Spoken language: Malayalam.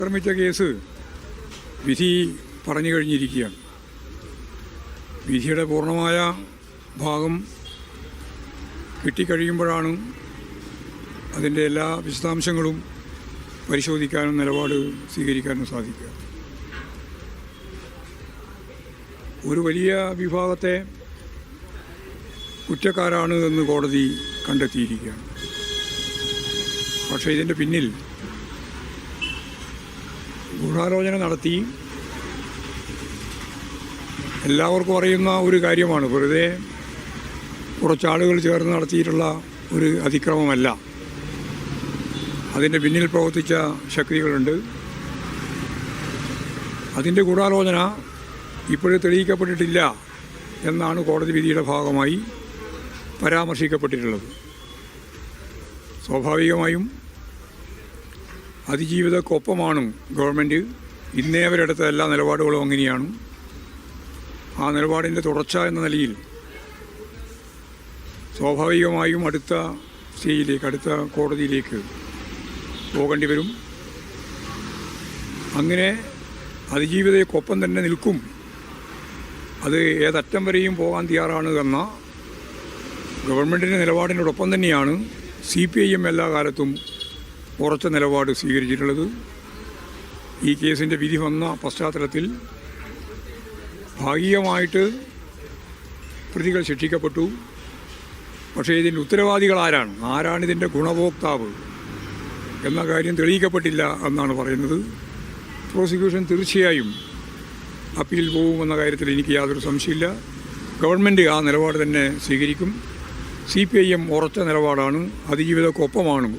ആക്രമിച്ച കേസ് വിധി പറഞ്ഞു കഴിഞ്ഞിരിക്കുകയാണ്. വിധിയുടെ പൂർണ്ണമായ ഭാഗം കിട്ടിക്കഴിയുമ്പോഴാണ് അതിൻ്റെ എല്ലാ വിശദാംശങ്ങളും പരിശോധിക്കാനും നിലപാട് സ്വീകരിക്കാനും സാധിക്കുക. ഒരു വലിയ വിഭാഗത്തെ കുറ്റക്കാരാണ് എന്ന് കോടതി കണ്ടെത്തിയിരിക്കുകയാണ്. പക്ഷേ ഇതിൻ്റെ പിന്നിൽ ഗൂഢാലോചന നടത്തി എല്ലാവർക്കും അറിയുന്ന ഒരു കാര്യമാണ്. വെറുതെ കുറച്ചാളുകൾ ചേർന്ന് നടത്തിയിട്ടുള്ള ഒരു അതിക്രമമല്ല. അതിൻ്റെ പിന്നിൽ പ്രവർത്തിച്ച ശക്തികളുണ്ട്. അതിൻ്റെ ഗൂഢാലോചന ഇപ്പോഴും തെളിയിക്കപ്പെട്ടിട്ടില്ല എന്നാണ് കോടതി വിധിയുടെ ഭാഗമായി പരാമർശിക്കപ്പെട്ടിട്ടുള്ളത്. സ്വാഭാവികമായും അതിജീവിതക്കൊപ്പമാണ് ഗവൺമെൻറ്. ഇന്നേ അവരെടുത്ത എല്ലാ നിലപാടുകളും അങ്ങനെയാണ്. ആ നിലപാടിൻ്റെ തുടർച്ച എന്ന നിലയിൽ സ്വാഭാവികമായും അടുത്ത സ്റ്റേജിലേക്ക്, അടുത്ത കോടതിയിലേക്ക് പോകേണ്ടി വരും. അങ്ങനെ അതിജീവിതയ്ക്കൊപ്പം തന്നെ നിൽക്കും. അത് ഏതറ്റം വരെയും പോകാൻ തയ്യാറാണ് എന്ന ഗവൺമെൻറ്റിൻ്റെ നിലപാടിനോടൊപ്പം തന്നെയാണ് CPIM എല്ലാ കാലത്തും ഉറച്ച നിലപാട് സ്വീകരിച്ചിട്ടുള്ളത്. ഈ കേസിൻ്റെ വിധി വന്ന പശ്ചാത്തലത്തിൽ ഭാഗികമായിട്ട് പ്രതികൾ ശിക്ഷിക്കപ്പെട്ടു. പക്ഷേ ഇതിൻ്റെ ഉത്തരവാദികൾ ആരാണിതിൻ്റെ ഗുണഭോക്താവ് എന്ന കാര്യം തെളിയിക്കപ്പെട്ടില്ല എന്നാണ് പറയുന്നത്. പ്രോസിക്യൂഷൻ തീർച്ചയായും അപ്പീൽ പോകുമെന്ന കാര്യത്തിൽ എനിക്ക് യാതൊരു സംശയമില്ല. ഗവൺമെൻറ് ആ നിലപാട് തന്നെ സ്വീകരിക്കും. CPIM ഉറച്ച നിലപാടാണ്. അതിജീവിതക്കൊപ്പമാണ്